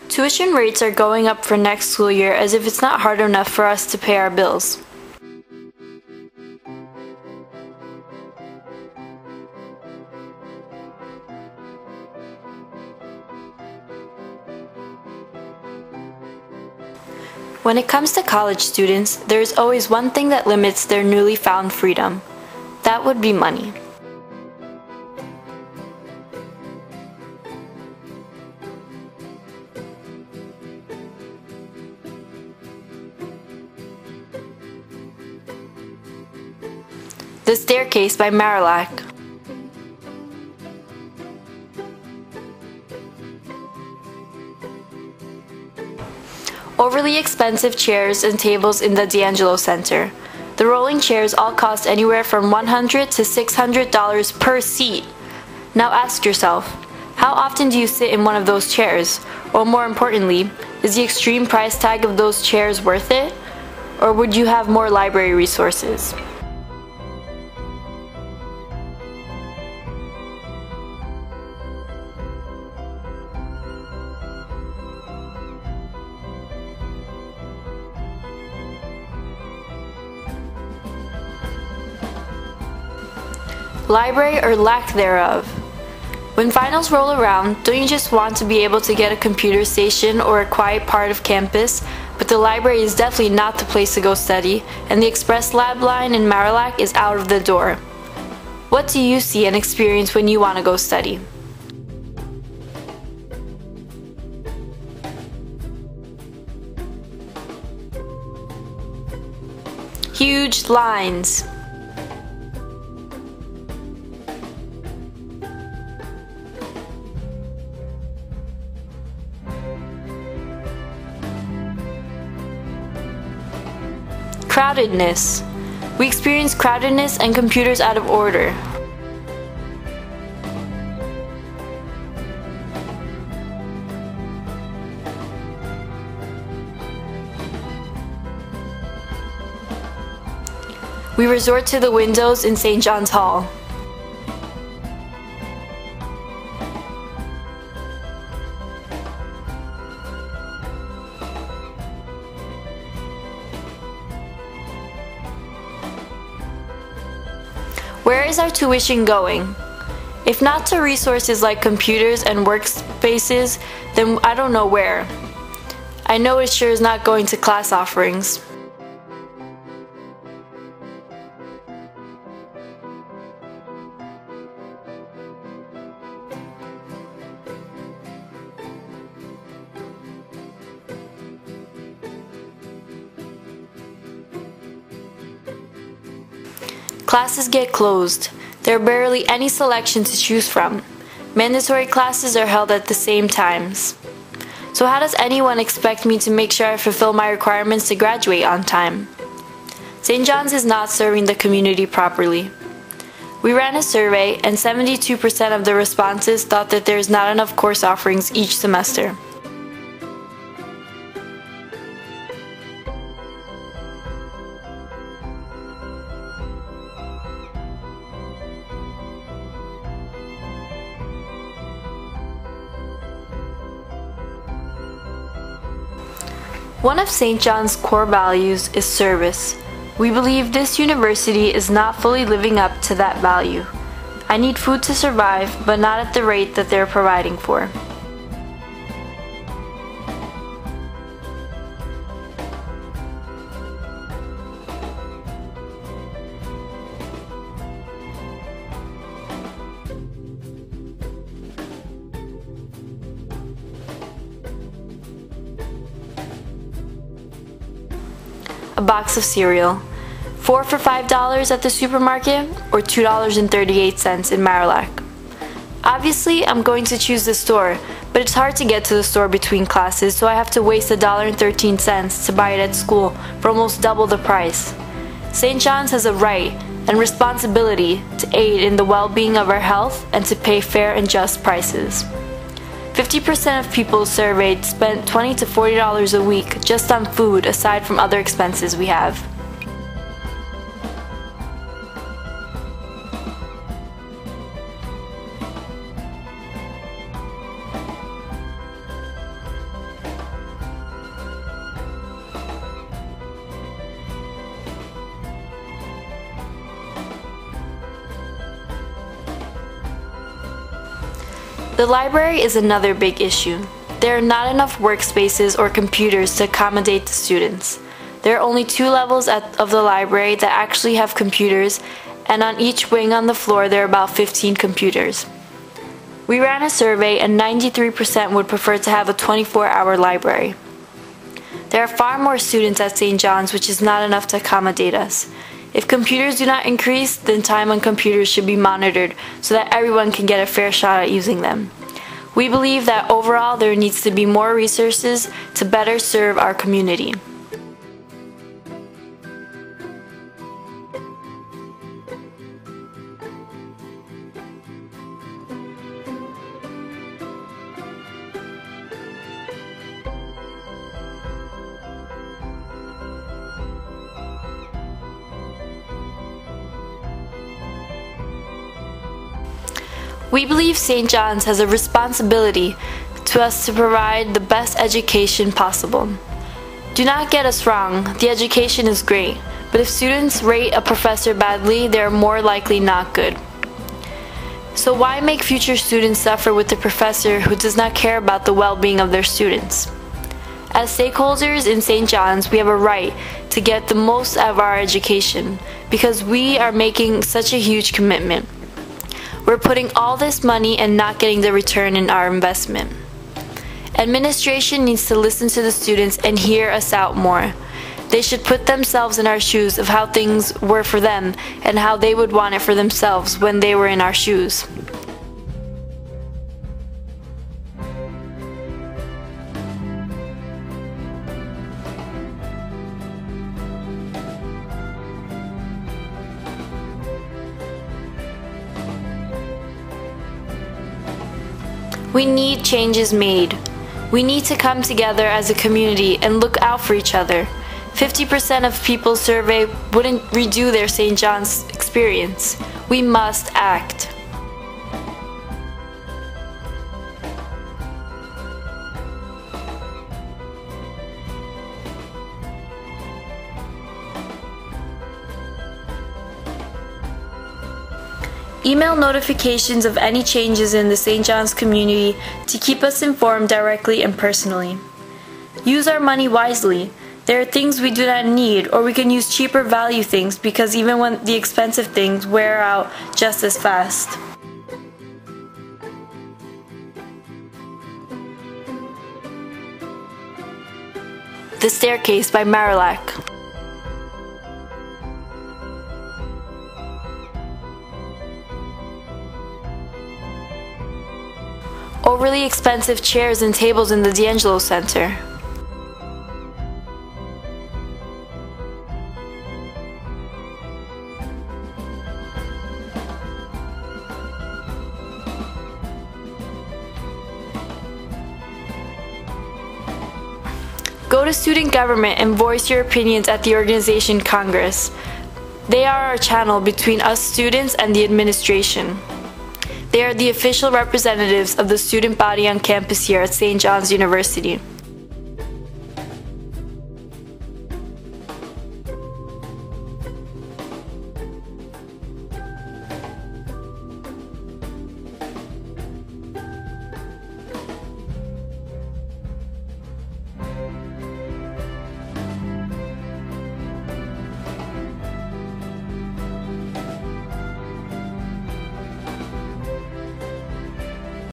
Tuition rates are going up for next school year as if it's not hard enough for us to pay our bills. When it comes to college students, there is always one thing that limits their newly found freedom. That would be money. The Staircase by Marillac. Overly expensive chairs and tables in the D'Angelo Center. The rolling chairs all cost anywhere from $100 to $600 per seat. Now ask yourself, how often do you sit in one of those chairs? Or more importantly, is the extreme price tag of those chairs worth it? Or would you have more library resources? Library or lack thereof. When finals roll around, don't you just want to be able to get a computer station or a quiet part of campus? But the library is definitely not the place to go study, and the Express Lab line in Marillac is out of the door. What do you see and experience when you want to go study? Huge lines. Crowdedness. We experience crowdedness and computers out of order. We resort to the windows in St. John's Hall. Where is our tuition going? If not to resources like computers and workspaces, then I don't know where. I know it sure is not going to class offerings. Classes get closed. There are barely any selection to choose from. Mandatory classes are held at the same times. So how does anyone expect me to make sure I fulfill my requirements to graduate on time? St. John's is not serving the community properly. We ran a survey and 72% of the responses thought that there is not enough course offerings each semester. One of St. John's core values is service. We believe this university is not fully living up to that value. I need food to survive, but not at the rate that they're providing for. A box of cereal. 4 for $5 at the supermarket or $2.38 in Marillac. Obviously, I'm going to choose the store, but it's hard to get to the store between classes, so I have to waste $1.13 to buy it at school for almost double the price. St. John's has a right and responsibility to aid in the well-being of our health and to pay fair and just prices. 50% of people surveyed spent $20 to $40 a week just on food aside from other expenses we have. The library is another big issue. There are not enough workspaces or computers to accommodate the students. There are only 2 levels of the library that actually have computers, and on each wing on the floor there are about 15 computers. We ran a survey and 93% would prefer to have a 24-hour library. There are far more students at St. John's, which is not enough to accommodate us. If computers do not increase, then time on computers should be monitored so that everyone can get a fair shot at using them. We believe that overall there needs to be more resources to better serve our community. We believe St. John's has a responsibility to us to provide the best education possible. Do not get us wrong, the education is great, but if students rate a professor badly, they are more likely not good. So why make future students suffer with a professor who does not care about the well-being of their students? As stakeholders in St. John's, we have a right to get the most out of our education because we are making such a huge commitment. We're putting all this money and not getting the return in our investment. Administration needs to listen to the students and hear us out more. They should put themselves in our shoes of how things were for them and how they would want it for themselves when they were in our shoes. We need changes made. We need to come together as a community and look out for each other. 50% of people surveyed wouldn't redo their St. John's experience. We must act. Email notifications of any changes in the St. John's community to keep us informed directly and personally. Use our money wisely. There are things we do not need, or we can use cheaper value things because even when the expensive things wear out just as fast. The Staircase by Marillac. Overly expensive chairs and tables in the D'Angelo Center. Go to student government and voice your opinions at the organization Congress. They are our channel between us students and the administration. They are the official representatives of the student body on campus here at St. John's University.